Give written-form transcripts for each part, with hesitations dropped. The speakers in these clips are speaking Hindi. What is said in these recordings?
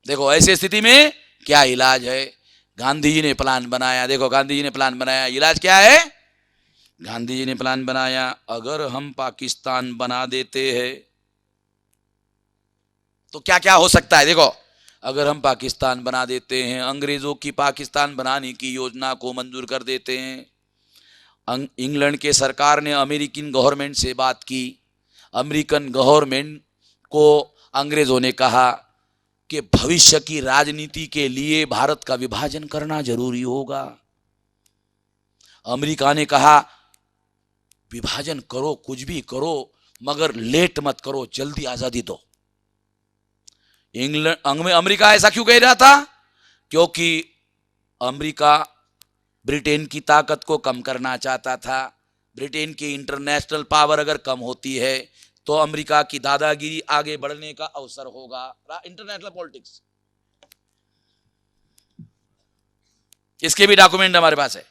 देखो ऐसी स्थिति में क्या इलाज है? गांधी जी ने प्लान बनाया। देखो गांधी जी ने प्लान बनाया, इलाज क्या है? गांधी जी ने प्लान बनाया, अगर हम पाकिस्तान बना देते हैं तो क्या क्या हो सकता है। देखो अगर हम पाकिस्तान बना देते हैं, अंग्रेजों की पाकिस्तान बनाने की योजना को मंजूर कर देते हैं, इंग्लैंड के सरकार ने अमेरिकन गवर्नमेंट से बात की, अमेरिकन गवर्नमेंट को अंग्रेजों ने कहा कि भविष्य की राजनीति के लिए भारत का विभाजन करना जरूरी होगा। अमेरिका ने कहा विभाजन करो, कुछ भी करो, मगर लेट मत करो, जल्दी आजादी दो। अमेरिका ऐसा क्यों कह रहा था? क्योंकि अमेरिका ब्रिटेन की ताकत को कम करना चाहता था। ब्रिटेन की इंटरनेशनल पावर अगर कम होती है तो अमेरिका की दादागिरी आगे बढ़ने का अवसर होगा। इंटरनेशनल पॉलिटिक्स, इसके भी डॉक्यूमेंट हमारे पास है।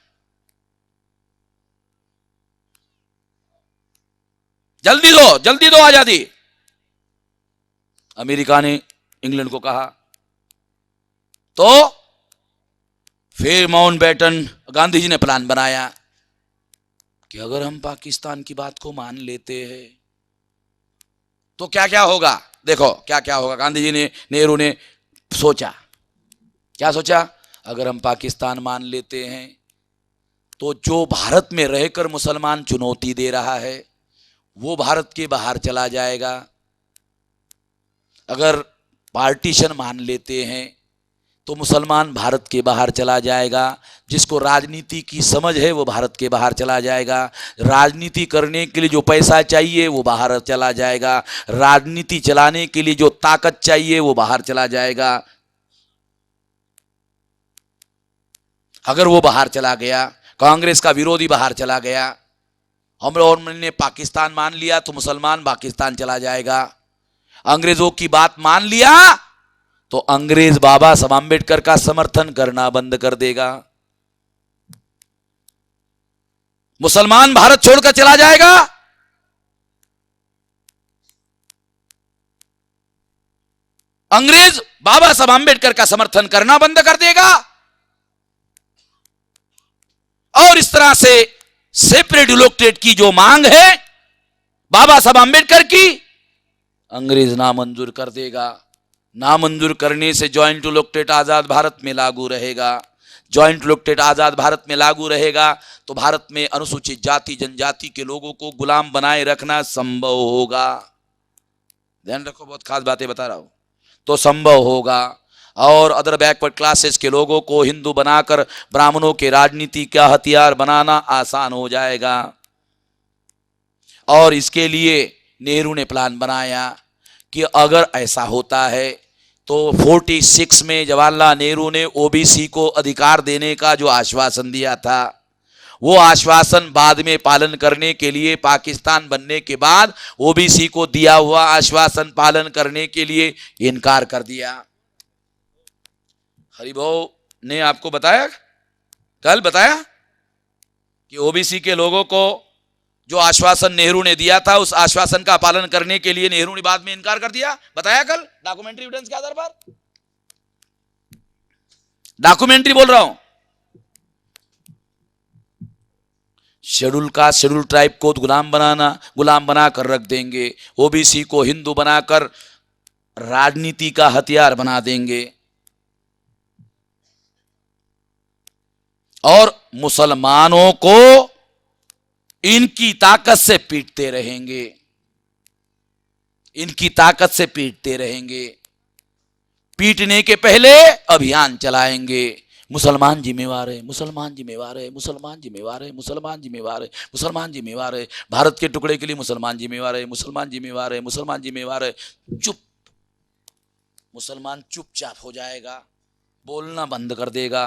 जल्दी दो आजादी। अमेरिका ने इंग्लैंड को कहा। तो फिर माउंटबेटन, गांधी जी ने प्लान बनाया कि अगर हम पाकिस्तान की बात को मान लेते हैं तो क्या क्या होगा। देखो क्या क्या होगा। गांधी जी ने, नेहरू ने सोचा, क्या सोचा? अगर हम पाकिस्तान मान लेते हैं तो जो भारत में रहकर मुसलमान चुनौती दे रहा है वो भारत के बाहर चला जाएगा। अगर पार्टीशन मान लेते हैं तो मुसलमान भारत के बाहर चला जाएगा। जिसको राजनीति की समझ है वो भारत के बाहर चला जाएगा। राजनीति करने के लिए जो पैसा चाहिए वो बाहर चला जाएगा। राजनीति चलाने के लिए जो ताकत चाहिए वो बाहर चला जाएगा। अगर वो बाहर चला गया, कांग्रेस का विरोधी बाहर चला गया, हमने पाकिस्तान मान लिया तो मुसलमान पाकिस्तान चला जाएगा। अंग्रेजों की बात मान लिया तो अंग्रेज बाबा साहब अम्बेडकर का समर्थन करना बंद कर देगा। मुसलमान भारत छोड़कर चला जाएगा। अंग्रेज बाबा साहब अम्बेडकर का समर्थन करना बंद कर देगा। और इस तरह से सेपरेट इलेक्टेड की जो मांग है बाबा साहब अम्बेडकर की, अंग्रेज नामंजूर कर देगा। नामंजूर करने से ज्वाइंट इलेक्टेड आजाद भारत में लागू रहेगा। ज्वाइंट इलेक्टेड आजाद भारत में लागू रहेगा तो भारत में अनुसूचित जाति जनजाति के लोगों को गुलाम बनाए रखना संभव होगा। ध्यान रखो, बहुत खास बातें बता रहा हूं। तो संभव होगा। और अदर बैकवर्ड क्लासेस के लोगों को हिंदू बनाकर ब्राह्मणों के राजनीति का हथियार बनाना आसान हो जाएगा। और इसके लिए नेहरू ने प्लान बनाया कि अगर ऐसा होता है तो 46 में जवाहरलाल नेहरू ने ओबीसी को अधिकार देने का जो आश्वासन दिया था वो आश्वासन बाद में पालन करने के लिए पाकिस्तान बनने के बाद ओबीसी को दिया हुआ आश्वासन पालन करने के लिए इनकार कर दिया। हरिभाऊ ने आपको बताया, कल बताया कि ओबीसी के लोगों को जो आश्वासन नेहरू ने दिया था उस आश्वासन का पालन करने के लिए नेहरू ने बाद में इनकार कर दिया। बताया कल डॉक्यूमेंट्री एविडेंस के आधार पर। डॉक्यूमेंट्री बोल रहा हूं। शेड्यूल कास्ट शेड्यूल ट्राइब को गुलाम बनाकर रख देंगे। ओबीसी को हिंदू बनाकर राजनीति का हथियार बना देंगे और मुसलमानों को इनकी ताकत से पीटते रहेंगे। इनकी ताकत से पीटते रहेंगे। पीटने के पहले अभियान चलाएंगे। मुसलमान जिम्मेवार है, मुसलमान जिम्मेवार है, मुसलमान जिम्मेवार है, मुसलमान जिम्मेवार है, मुसलमान जिम्मेवार है, भारत के टुकड़े के लिए मुसलमान जिम्मेवार है, मुसलमान जिम्मेवार है, मुसलमान जिम्मेवार है। चुप, मुसलमान चुपचाप हो जाएगा, बोलना बंद कर देगा,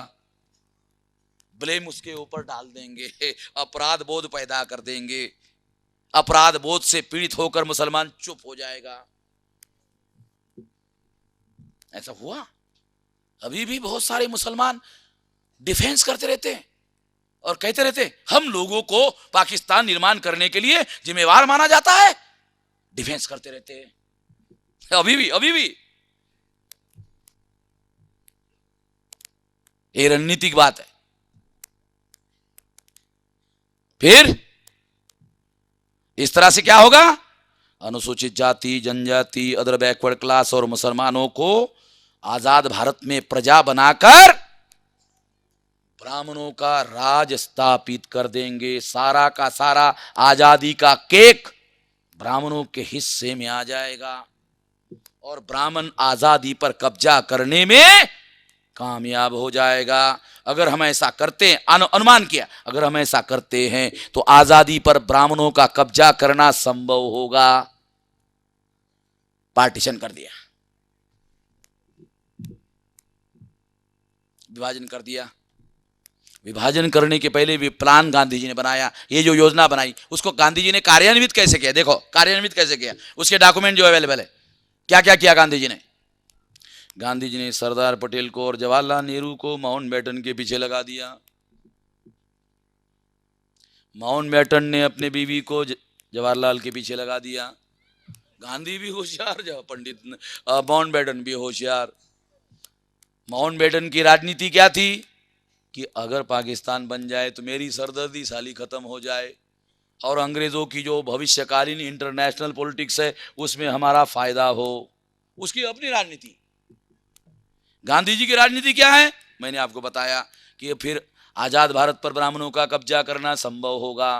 ब्लेम उसके ऊपर डाल देंगे, अपराध बोध पैदा कर देंगे। अपराध बोध से पीड़ित होकर मुसलमान चुप हो जाएगा। ऐसा हुआ। अभी भी बहुत सारे मुसलमान डिफेंस करते रहते हैं और कहते रहते हैं हम लोगों को पाकिस्तान निर्माण करने के लिए जिम्मेवार माना जाता है। डिफेंस करते रहते हैं अभी भी। ये रणनीतिक बात है। फिर इस तरह से क्या होगा, अनुसूचित जाति, जनजाति, अदर बैकवर्ड क्लास और मुसलमानों को आजाद भारत में प्रजा बनाकर ब्राह्मणों का राज स्थापित कर देंगे। सारा का सारा आजादी का केक ब्राह्मणों के हिस्से में आ जाएगा और ब्राह्मण आजादी पर कब्जा करने में कामयाब हो जाएगा। अगर हम ऐसा करते हैं, अनुमान किया, अगर हम ऐसा करते हैं तो आजादी पर ब्राह्मणों का कब्जा करना संभव होगा। पार्टीशन कर दिया, विभाजन कर दिया। विभाजन करने के पहले भी प्लान गांधी जी ने बनाया। ये जो योजना बनाई उसको गांधी जी ने कार्यान्वित कैसे किया, देखो कार्यान्वित कैसे किया, उसके डॉक्यूमेंट जो अवेलेबल है। क्या क्या किया गांधी जी ने? गांधी जी ने सरदार पटेल को और जवाहरलाल नेहरू को माउंटबेटन के पीछे लगा दिया। माउंटबेटन ने अपने बीवी को जवाहरलाल के पीछे लगा दिया। गांधी भी होशियार, जब पंडित माउंटबेटन भी होशियार। माउंटबेटन की राजनीति क्या थी कि अगर पाकिस्तान बन जाए तो मेरी सरदर्दी साली खत्म हो जाए और अंग्रेजों की जो भविष्यकालीन इंटरनेशनल पॉलिटिक्स है उसमें हमारा फायदा हो। उसकी अपनी राजनीति। गांधी जी की राजनीति क्या है? मैंने आपको बताया कि फिर आजाद भारत पर ब्राह्मणों का कब्जा करना संभव होगा।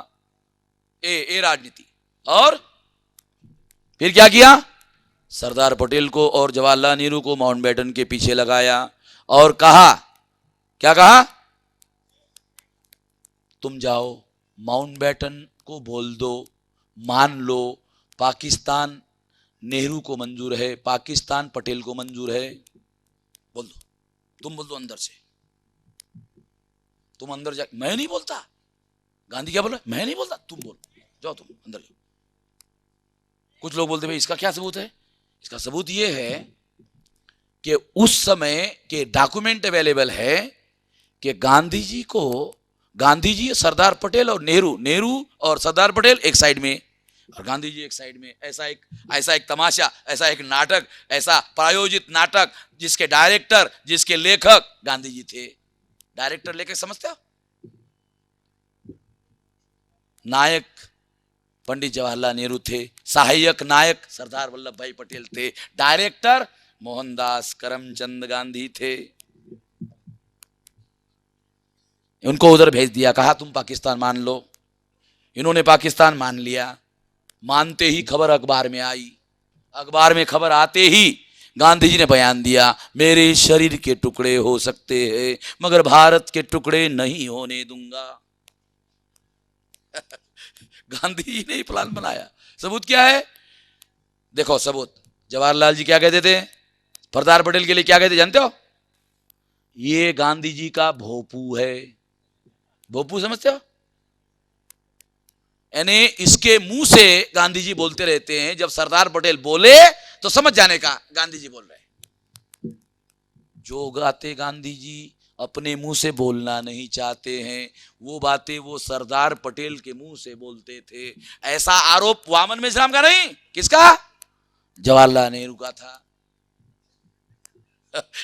ए राजनीति। और फिर क्या किया? सरदार पटेल को और जवाहरलाल नेहरू को माउंटबेटन के पीछे लगाया और कहा, क्या कहा? तुम जाओ माउंटबेटन को बोल दो, मान लो पाकिस्तान नेहरू को मंजूर है, पाकिस्तान पटेल को मंजूर है। बोल दो, तुम बोल दो अंदर से। तुम अंदर जा, मैं नहीं बोलता। गांधी क्या बोल रहा है? मैं नहीं बोलता, तुम बोल, जाओ तुम अंदर जाओ। कुछ लोग बोलते भाई इसका क्या सबूत है? इसका सबूत यह है कि उस समय के डॉक्यूमेंट अवेलेबल है कि गांधी जी सरदार पटेल और नेहरू और सरदार पटेल एक साइड में और गांधी जी एक साइड में। ऐसा एक तमाशा, ऐसा एक नाटक, ऐसा प्रायोजित नाटक जिसके डायरेक्टर, जिसके लेखक गांधी जी थे। डायरेक्टर लेखक समझते हो? नायक पंडित जवाहरलाल नेहरू थे, सहायक नायक सरदार वल्लभ भाई पटेल थे, डायरेक्टर मोहनदास करमचंद गांधी थे। उनको उधर भेज दिया, कहा तुम पाकिस्तान मान लो। इन्होंने पाकिस्तान मान लिया। मानते ही खबर अखबार में आई। अखबार में खबर आते ही गांधी जी ने बयान दिया, मेरे शरीर के टुकड़े हो सकते हैं मगर भारत के टुकड़े नहीं होने दूंगा। गांधी जी ने ही प्लान बनाया। सबूत क्या है? देखो सबूत। जवाहरलाल जी क्या कहते थे? सरदार पटेल के लिए क्या कहते जानते हो? ये गांधी जी का भोपू है। भोपू समझते हो? यानी इसके मुंह से गांधी जी बोलते रहते हैं, जब सरदार पटेल बोले तो समझ जाने का गांधी जी बोल रहे हैं। जो गाते गांधी जी अपने मुंह से बोलना नहीं चाहते हैं, वो बातें वो सरदार पटेल के मुंह से बोलते थे। ऐसा आरोप वामन मेश्राम का नहीं, किसका? जवाहरलाल नेहरू का था।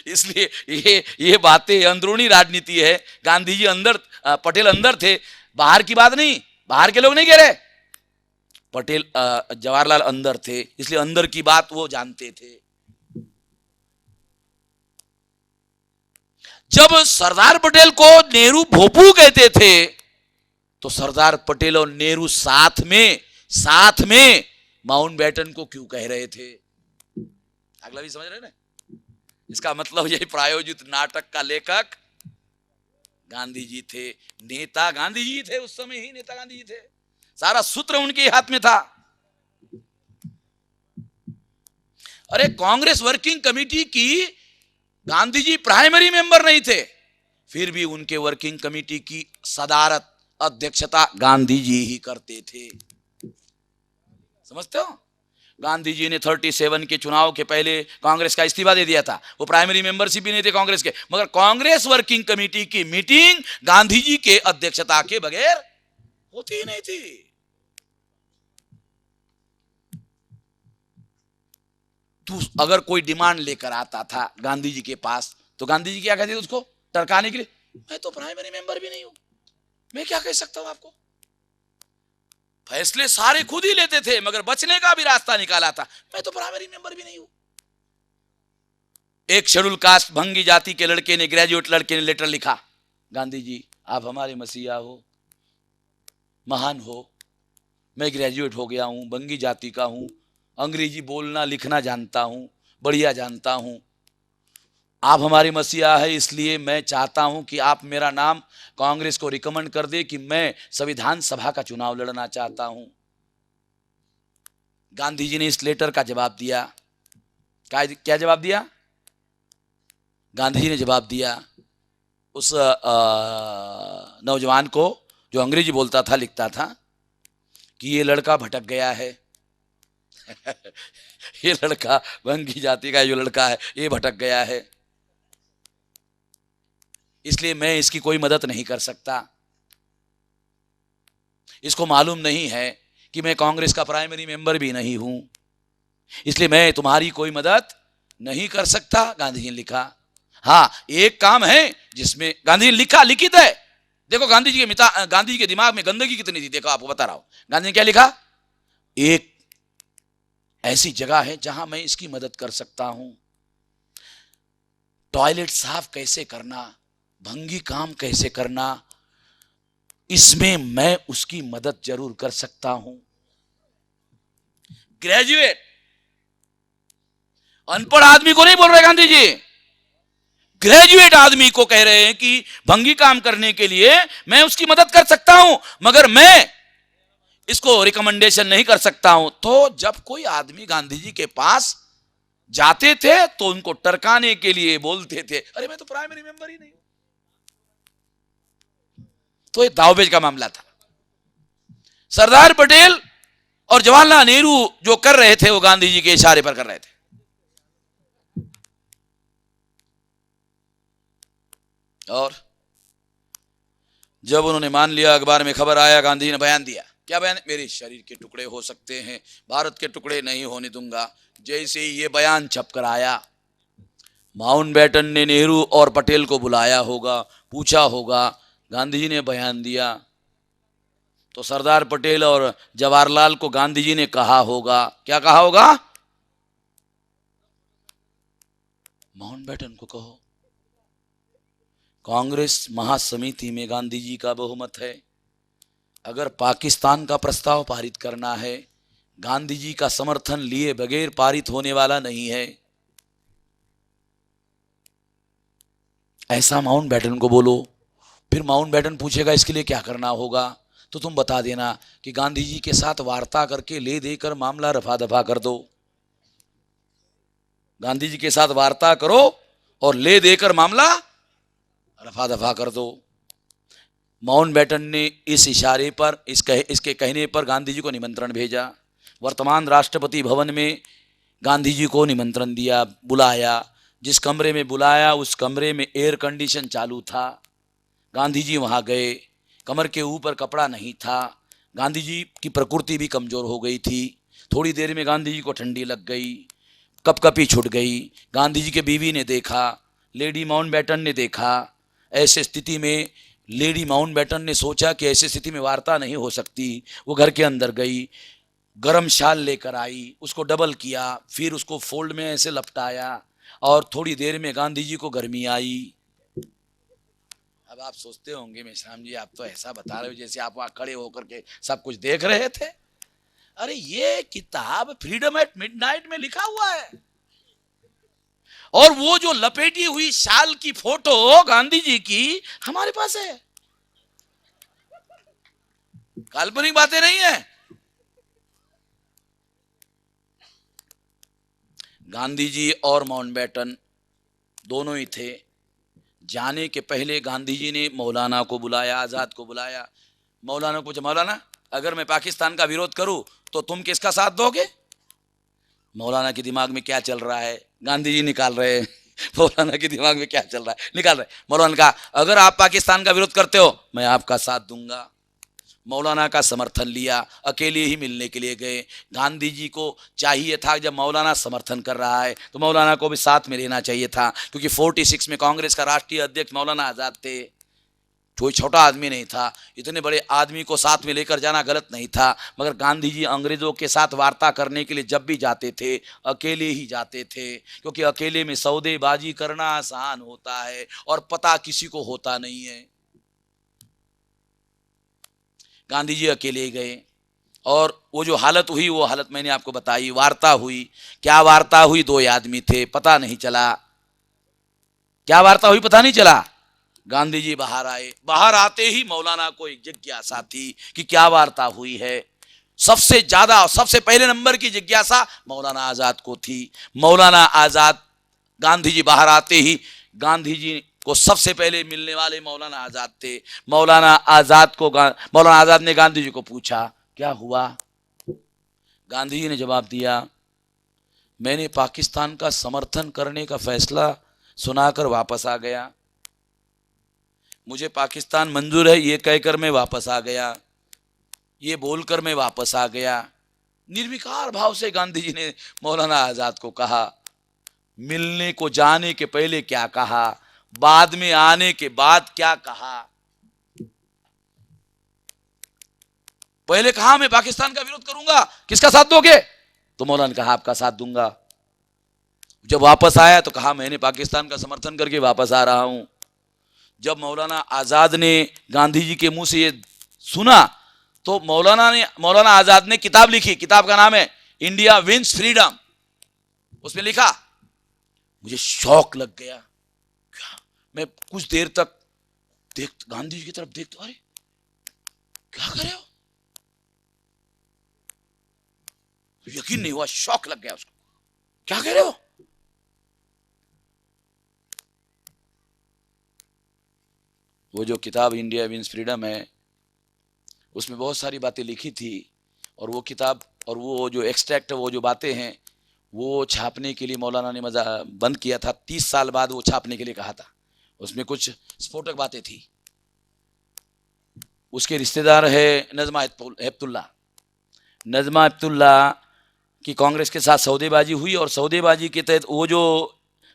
इसलिए ये बातें अंदरूनी राजनीति है। गांधी जी अंदर, पटेल अंदर थे, बाहर की बात नहीं। बाहर के लोग नहीं कह रहे। पटेल जवाहरलाल अंदर थे, इसलिए अंदर की बात वो जानते थे। जब सरदार पटेल को नेहरू भोपू कहते थे तो सरदार पटेल और नेहरू साथ में माउंटबेटन को क्यों कह रहे थे? अगला भी समझ रहे ना? इसका मतलब यही प्रायोजित नाटक का लेखक गांधी जी थे। नेता गांधी जी थे, उस समय ही नेता गांधी जी थे। सारा सूत्र उनके हाथ में था। अरे कांग्रेस वर्किंग कमेटी की गांधी जी प्राइमरी मेंबर नहीं थे, फिर भी उनके वर्किंग कमेटी की सदारत, अध्यक्षता गांधी जी ही करते थे। समझते हो? गांधी जी ने 37 के चुनाव के पहले कांग्रेस का इस्तीफा दे दिया था। वो प्राइमरी मेंबरशिप भी नहीं थे कांग्रेस के, मगर कांग्रेस वर्किंग कमेटी की मीटिंग गांधी जी के अध्यक्षता के बगैर होती ही नहीं थी। तो अगर कोई डिमांड लेकर आता था गांधी जी के पास तो गांधी जी क्या कहते थे? उसको टरकाने के लिए, मैं तो प्राइमरी मेंबर भी नहीं हूं, मैं क्या कह सकता हूं आपको। फैसले सारे खुद ही लेते थे, मगर बचने का भी रास्ता निकाला था। मैं तो प्राइमरी मेंबर भी नहीं हूं। एक शेड्यूल कास्ट भंगी जाति के लड़के ने, ग्रेजुएट लड़के ने लेटर लिखा, गांधी जी आप हमारे मसीहा हो, महान हो, मैं ग्रेजुएट हो गया हूं, भंगी जाति का हूं, अंग्रेजी बोलना लिखना जानता हूं, बढ़िया जानता हूं, आप हमारे मसीहा है, इसलिए मैं चाहता हूं कि आप मेरा नाम कांग्रेस को रिकमेंड कर दे कि मैं संविधान सभा का चुनाव लड़ना चाहता हूं। गांधी जी ने इस लेटर का जवाब दिया। क्या जवाब दिया? गांधी जी ने जवाब दिया उस नौजवान को जो अंग्रेजी बोलता था, लिखता था कि ये लड़का भटक गया है ये लड़का भंगी जाति का जो लड़का है ये भटक गया है, इसलिए मैं इसकी कोई मदद नहीं कर सकता। इसको मालूम नहीं है कि मैं कांग्रेस का प्राइमरी मेंबर भी नहीं हूं, इसलिए मैं तुम्हारी कोई मदद नहीं कर सकता। गांधी जी ने लिखा। हाँ, एक काम है जिसमें गांधी जी ने लिखा, लिखित है। देखो गांधी जी के दिमाग में गंदगी कितनी थी, देखो आपको बता रहा हूं। गांधी ने क्या लिखा? एक ऐसी जगह है जहां मैं इसकी मदद कर सकता हूं। टॉयलेट साफ कैसे करना, भंगी काम कैसे करना, इसमें मैं उसकी मदद जरूर कर सकता हूं। ग्रेजुएट, अनपढ़ आदमी को नहीं बोल रहे गांधी जी, ग्रेजुएट आदमी को कह रहे हैं कि भंगी काम करने के लिए मैं उसकी मदद कर सकता हूं, मगर मैं इसको रिकमेंडेशन नहीं कर सकता हूं। तो जब कोई आदमी गांधी जी के पास जाते थे तो उनको टरकाने के लिए बोलते थे, अरे मैं तो प्राइमरी मेंबर ही नहीं हूं। तो ये दावपेच का मामला था। सरदार पटेल और जवाहरलाल नेहरू जो कर रहे थे वो गांधी जी के इशारे पर कर रहे थे। और जब उन्होंने मान लिया, अखबार में खबर आया, गांधी जी ने बयान दिया। क्या बयान? मेरे शरीर के टुकड़े हो सकते हैं, भारत के टुकड़े नहीं होने दूंगा। जैसे ही ये बयान छप कर आया, माउंटबेटन ने नेहरू और पटेल को बुलाया होगा, पूछा होगा, गांधी जी ने बयान दिया तो सरदार पटेल और जवाहरलाल को गांधी जी ने कहा होगा, क्या कहा होगा? माउंटबेटन को कहो, कांग्रेस महासमिति में गांधी जी का बहुमत है, अगर पाकिस्तान का प्रस्ताव पारित करना है, गांधी जी का समर्थन लिए बगैर पारित होने वाला नहीं है। ऐसा माउंटबेटन को बोलो। फिर माउंटबेटन पूछेगा इसके लिए क्या करना होगा, तो तुम बता देना कि गांधी जी के साथ वार्ता करके ले देकर मामला रफा दफा कर दो। गांधी जी के साथ वार्ता करो और ले देकर मामला रफा दफा कर दो। माउंटबेटन ने इस इशारे पर, इसके कहने पर गांधी जी को निमंत्रण भेजा। वर्तमान राष्ट्रपति भवन में गांधी जी को निमंत्रण दिया, बुलाया। जिस कमरे में बुलाया उस कमरे में एयर कंडीशन चालू था। गांधी जी वहाँ गए, कमर के ऊपर कपड़ा नहीं था। गांधी जी की प्रकृति भी कमज़ोर हो गई थी। थोड़ी देर में गांधी जी को ठंडी लग गई, कपकपी छूट गई। गांधी जी के बीवी ने देखा, लेडी माउंटबेटन ने देखा। ऐसे स्थिति में लेडी माउंटबेटन ने सोचा कि ऐसी स्थिति में वार्ता नहीं हो सकती। वो घर के अंदर गई, गरम शाल लेकर आई, उसको डबल किया, फिर उसको फोल्ड में ऐसे लपटाया और थोड़ी देर में गांधी जी को गर्मी आई। अब आप सोचते होंगे मेश्राम जी आप तो ऐसा बता रहे हो जैसे आप वहां खड़े होकर के सब कुछ देख रहे थे। अरे ये किताब फ्रीडम एट मिडनाइट में लिखा हुआ है, और वो जो लपेटी हुई शाल की फोटो गांधी जी की हमारे पास है। काल्पनिक बातें नहीं है। गांधी जी और माउंटबेटन दोनों ही थे। जाने के पहले गांधी जी ने मौलाना को बुलाया, आजाद को बुलाया। मौलाना को पूछा, मौलाना अगर मैं पाकिस्तान का विरोध करूं तो तुम किसका साथ दोगे? मौलाना के दिमाग में क्या चल रहा है, गांधी जी निकाल रहे हैं। मौलाना के दिमाग में क्या चल रहा है निकाल रहे। मौलाना ने कहा, अगर आप पाकिस्तान का विरोध करते हो मैं आपका साथ दूंगा। मौलाना का समर्थन लिया, अकेले ही मिलने के लिए गए। गांधी जी को चाहिए था जब मौलाना समर्थन कर रहा है तो मौलाना को भी साथ में रहना चाहिए था, क्योंकि 46 में कांग्रेस का राष्ट्रीय अध्यक्ष मौलाना आज़ाद थे। कोई छोटा आदमी नहीं था, इतने बड़े आदमी को साथ में लेकर जाना गलत नहीं था। मगर गांधी जी अंग्रेज़ों के साथ वार्ता करने के लिए जब भी जाते थे अकेले ही जाते थे, क्योंकि अकेले में सौदेबाजी करना आसान होता है और पता किसी को होता नहीं है। गांधी जी अकेले गए और वो जो हालत हुई वो हालत मैंने आपको बताई। वार्ता हुई, क्या वार्ता हुई, दो आदमी थे, पता नहीं चला क्या वार्ता हुई, पता नहीं चला। गांधी जी बाहर आए, बाहर आते ही मौलाना को एक जिज्ञासा थी कि क्या वार्ता हुई है। सबसे ज्यादा सबसे पहले नंबर की जिज्ञासा मौलाना आजाद को थी। मौलाना आजाद, गांधी जी बाहर आते ही गांधी जी को सबसे पहले मिलने वाले मौलाना आजाद थे। मौलाना आजाद ने गांधी जी को पूछा क्या हुआ। गांधी जी ने जवाब दिया, मैंने पाकिस्तान का समर्थन करने का फैसला सुनाकर वापस आ गया, मुझे पाकिस्तान मंजूर है ये कहकर मैं वापस आ गया, ये बोलकर मैं वापस आ गया। निर्विकार भाव से गांधी जी ने मौलाना आजाद को कहा, मिलने को जाने के पहले क्या कहा, बाद में आने के बाद क्या कहा। पहले कहा मैं पाकिस्तान का विरोध करूंगा, किसका साथ दोगे? तो मौलाना ने कहा आपका साथ दूंगा। जब वापस आया तो कहा मैंने पाकिस्तान का समर्थन करके वापस आ रहा हूं। जब मौलाना आजाद ने गांधी जी के मुंह से ये सुना तो मौलाना आजाद ने किताब लिखी। किताब का नाम है इंडिया विंस फ्रीडम। उसमें लिखा, मुझे शौक लग गया। क्या? मैं कुछ देर तक गांधी जी की तरफ देखता, अरे क्या कर रहे हो, यकीन नहीं हुआ, शौक लग गया उसको, क्या कह रहे हो। वो जो किताब इंडिया विंस फ्रीडम है उसमें बहुत सारी बातें लिखी थी, और वो किताब और वो जो एक्सट्रैक्ट, वो जो बातें हैं वो छापने के लिए मौलाना ने बंद किया था। 30 साल बाद वो छापने के लिए कहा था। उसमें कुछ स्फोटक बातें थी। उसके रिश्तेदार है नजमा हेपतुल्ला। नजमा हेपतुल्ला की कांग्रेस के साथ सौदेबाजी हुई, और सौदेबाजी के तहत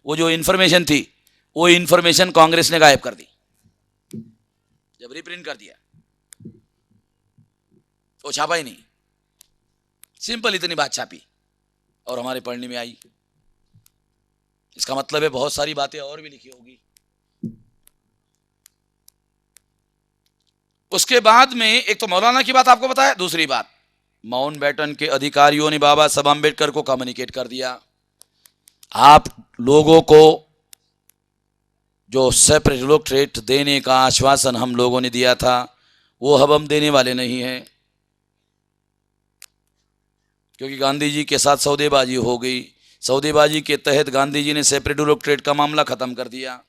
वो जो इन्फॉर्मेशन थी वो इन्फॉर्मेशन कांग्रेस ने गायब कर दी। जब रिप्रिंट कर दिया वो छापा ही नहीं, सिंपल इतनी बात छापी और हमारे पढ़ने में आई। इसका मतलब है बहुत सारी बातें और भी लिखी होगी। उसके बाद में एक तो मौलाना की बात आपको बताया, दूसरी बात माउंटबेटन के अधिकारियों ने बाबा साहब अम्बेडकर को कम्युनिकेट कर दिया, आप लोगों को जो सेपरेट इलेक्टोरेट देने का आश्वासन हम लोगों ने दिया था वो अब हम देने वाले नहीं हैं, क्योंकि गांधी जी के साथ सौदेबाजी हो गई। सौदेबाजी के तहत गांधी जी ने सेपरेट इलेक्टोरेट का मामला खत्म कर दिया,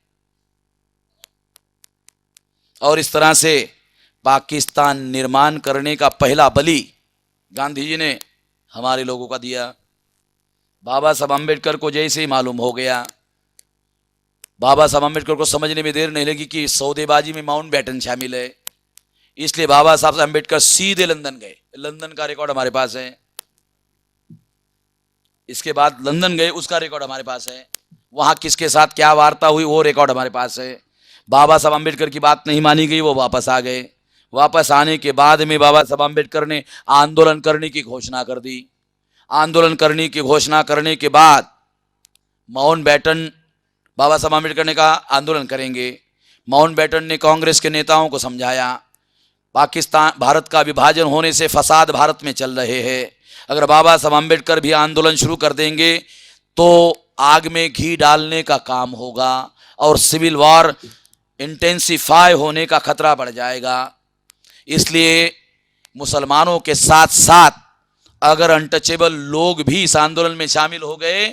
और इस तरह से पाकिस्तान निर्माण करने का पहला बलि गांधी जी ने हमारे लोगों का दिया। बाबा साहब अम्बेडकर को जैसे ही मालूम हो गया, बाबा साहब अम्बेडकर को समझने में देर नहीं लगी कि सौदेबाजी में माउंटबेटन शामिल है, इसलिए बाबा साहब अम्बेडकर सीधे लंदन गए। लंदन का रिकॉर्ड हमारे पास है। इसके बाद लंदन गए, उसका रिकॉर्ड हमारे पास है। वहां किसके साथ क्या वार्ता हुई वो रिकॉर्ड हमारे पास है। बाबा साहब अम्बेडकर की बात नहीं मानी गई, वो वापस आ गए। वापस आने के बाद में बाबा साहब अम्बेडकर ने आंदोलन करने की घोषणा कर दी। आंदोलन करने की घोषणा करने के बाद माउंटबेटन, बाबा साहब अम्बेडकर ने कहा आंदोलन करेंगे। माउंटबेटन ने कांग्रेस के नेताओं को समझाया, भारत का विभाजन होने से फसाद भारत में चल रहे हैं, अगर बाबा साहब अम्बेडकर भी आंदोलन शुरू कर देंगे तो आग में घी डालने का काम होगा और सिविल वॉर इंटेंसिफाई होने का खतरा बढ़ जाएगा। इसलिए मुसलमानों के साथ साथ अगर अनटचेबल लोग भी इस आंदोलन में शामिल हो गए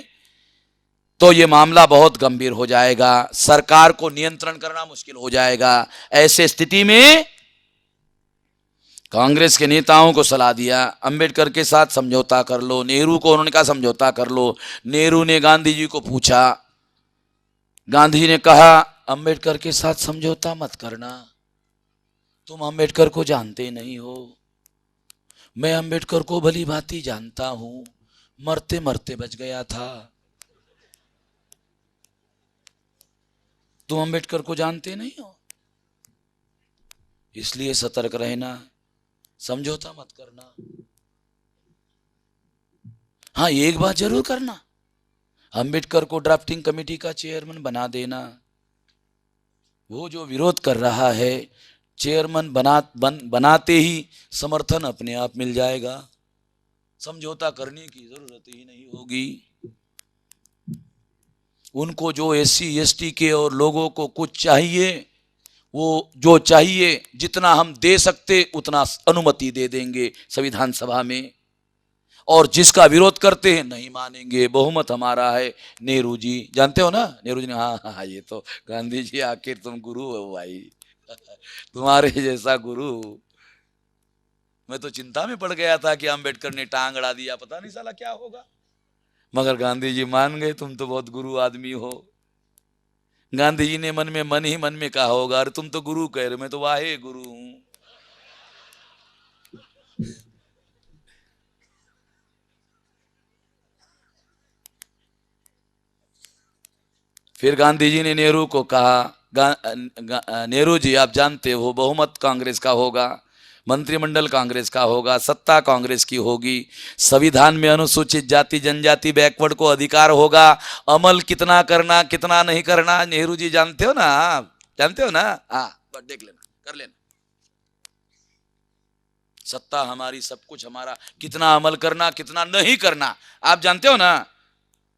तो ये मामला बहुत गंभीर हो जाएगा, सरकार को नियंत्रण करना मुश्किल हो जाएगा। ऐसे स्थिति में कांग्रेस के नेताओं को सलाह दिया, अंबेडकर के साथ समझौता कर लो। नेहरू को उन्होंने कहा समझौता कर लो। नेहरू ने गांधी जी को पूछा, गांधी जी ने कहा अंबेडकर के साथ समझौता मत करना, तुम अंबेडकर को जानते नहीं हो, मैं अंबेडकर को भली भांति जानता हूं, मरते मरते बच गया था। तुम अंबेडकर को जानते नहीं हो, इसलिए सतर्क रहना, समझौता मत करना। हाँ, एक बात जरूर करना, अंबेडकर को ड्राफ्टिंग कमेटी का चेयरमैन बना देना। वो जो विरोध कर रहा है, चेयरमैन बनाते ही समर्थन अपने आप मिल जाएगा, समझौता करने की जरूरत ही नहीं होगी। उनको जो एससी एसटी के और लोगों को कुछ चाहिए, वो जो चाहिए जितना हम दे सकते उतना अनुमति दे देंगे संविधान सभा में, और जिसका विरोध करते हैं नहीं मानेंगे, बहुमत हमारा है। नेहरू जी जानते हो ना, नेहरू जी ने हाँ हाँ ये तो गांधी जी आखिर तुम गुरु हो भाई, तुम्हारे जैसा गुरु। मैं तो चिंता में पड़ गया था कि अम्बेडकर ने टांग अड़ा दिया, पता नहीं साला क्या होगा, मगर गांधी जी मान गए, तुम तो बहुत गुरु आदमी हो। गांधी जी ने मन ही मन में कहा होगा, अरे तुम तो गुरु कह रहे, मैं तो वाहे गुरु हूं। फिर गांधी जी ने नेहरू को कहा, नेहरू जी आप जानते हो बहुमत कांग्रेस का होगा, मंत्रिमंडल कांग्रेस का होगा, सत्ता कांग्रेस की होगी, संविधान में अनुसूचित जाति जनजाति बैकवर्ड को अधिकार होगा, अमल कितना करना कितना नहीं करना नेहरू जी जानते हो ना, जानते हो ना, हाँ बस देख लेना, कर लेना। सत्ता हमारी, सब कुछ हमारा, कितना अमल करना कितना नहीं करना आप जानते हो ना।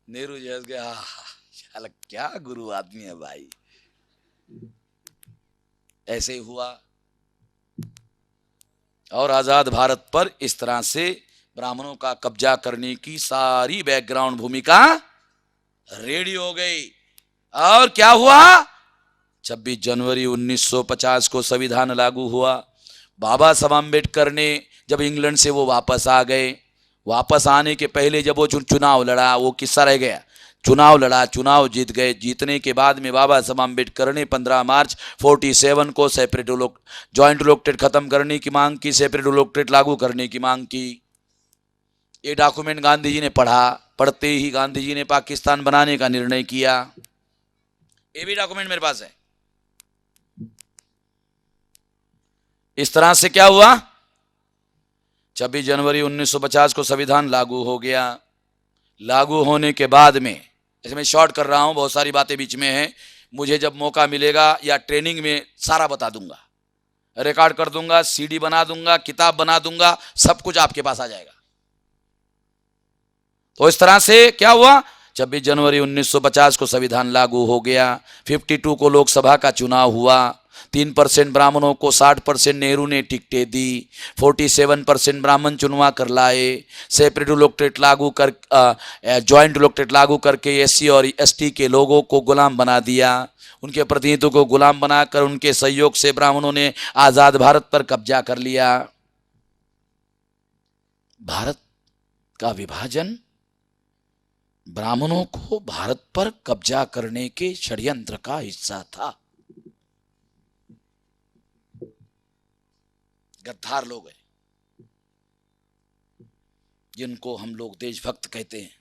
नेहरू जी हंस गया, क्या गुरु आदमी है भाई। ऐसे हुआ, और आजाद भारत पर इस तरह से ब्राह्मणों का कब्जा करने की सारी बैकग्राउंड भूमिका रेडी हो गई। और क्या हुआ, 26 जनवरी 1950 को संविधान लागू हुआ। बाबा साहब अम्बेडकर ने जब इंग्लैंड से वो वापस आ गए, वापस आने के पहले जब वो चुनाव लड़ा, वो किस्सा रह गया, चुनाव लड़ा, चुनाव जीत गए। जीतने के बाद में बाबा साहब अम्बेडकर ने 15 मार्च 47 को सेपरेट जॉइंट इलेक्टेड खत्म करने की मांग की, सेपरेट इलेक्टेड लागू करने की मांग की। ये डॉक्यूमेंट गांधी जी ने पढ़ा, पढ़ते ही गांधी जी ने पाकिस्तान बनाने का निर्णय किया। ये भी डॉक्यूमेंट मेरे पास है। इस तरह से क्या हुआ, 26 जनवरी 1950 को संविधान लागू हो गया। लागू होने के बाद में, ऐसे मैं शॉर्ट कर रहा हूं, बहुत सारी बातें बीच में हैं, मुझे जब मौका मिलेगा या ट्रेनिंग में सारा बता दूंगा, रिकॉर्ड कर दूंगा, सीडी बना दूंगा, किताब बना दूंगा, सब कुछ आपके पास आ जाएगा। तो इस तरह से क्या हुआ, 26 जनवरी 1950 को संविधान लागू हो गया। 52 को लोकसभा का चुनाव हुआ, 3% ब्राह्मणों को 60% नेहरू ने टिकटें दी, 47% ब्राह्मण चुनवा कर लाए, सेपरेट इलेक्टेड लागू कर जॉइंट इलेक्टेड लागू करके एससी और एसटी के लोगों को गुलाम बना दिया, उनके प्रतिनिधियों को गुलाम बनाकर उनके सहयोग से ब्राह्मणों ने आजाद भारत पर कब्जा कर लिया। भारत का विभाजन ब्राह्मणों को भारत पर कब्जा करने के षड्यंत्र का हिस्सा था। गद्दार लोग हैं जिनको हम लोग देशभक्त कहते हैं।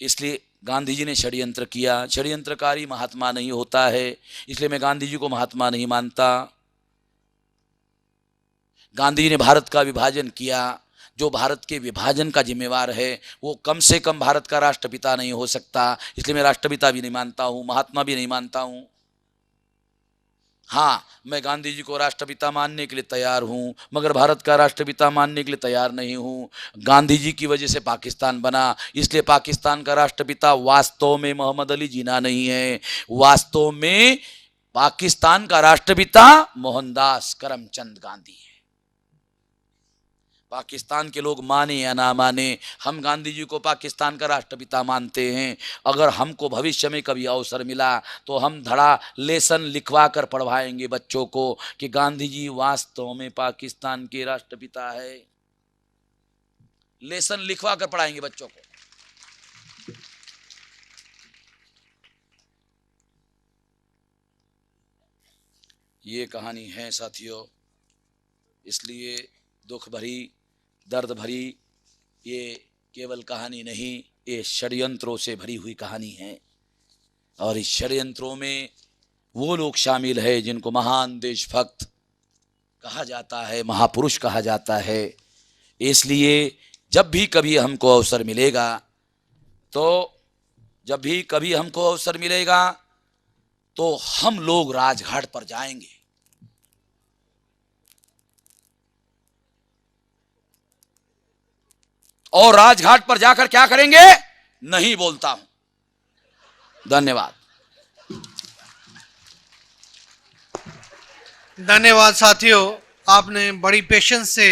इसलिए गांधी जी ने षड्यंत्र किया। षड्यंत्रकारी महात्मा नहीं होता है, इसलिए मैं गांधी जी को महात्मा नहीं मानता। गांधी जी ने भारत का विभाजन किया, जो भारत के विभाजन का जिम्मेवार है वो कम से कम भारत का राष्ट्रपिता नहीं हो सकता, इसलिए मैं राष्ट्रपिता भी नहीं मानता हूं, महात्मा भी नहीं मानता हूं। हाँ, मैं गांधी जी को राष्ट्रपिता मानने के लिए तैयार हूं, मगर भारत का राष्ट्रपिता मानने के लिए तैयार नहीं हूं। गांधी जी की वजह से पाकिस्तान बना, इसलिए पाकिस्तान का राष्ट्रपिता वास्तव में मोहम्मद अली जिन्ना नहीं है, वास्तव में पाकिस्तान का राष्ट्रपिता मोहनदास करमचंद गांधी है। पाकिस्तान के लोग माने या ना माने, हम गांधी जी को पाकिस्तान का राष्ट्रपिता मानते हैं। अगर हमको भविष्य में कभी अवसर मिला तो हम धड़ा लेसन लिखवा कर पढ़वाएंगे बच्चों को कि गांधी जी वास्तव में पाकिस्तान के राष्ट्रपिता है। लेसन लिखवा कर पढ़ाएंगे बच्चों को। ये कहानी है साथियों। इसलिए दुख भरी, दर्द भरी ये केवल कहानी नहीं, ये षड्यंत्रों से भरी हुई कहानी है। और इस षड्यंत्रों में वो लोग शामिल है जिनको महान देशभक्त कहा जाता है, महापुरुष कहा जाता है। इसलिए जब भी कभी हमको अवसर मिलेगा, तो जब भी कभी हमको अवसर मिलेगा तो हम लोग राजघाट पर जाएंगे। और राजघाट पर जाकर क्या करेंगे नहीं बोलता हूं। धन्यवाद। धन्यवाद साथियों, आपने बड़ी पेशेंस से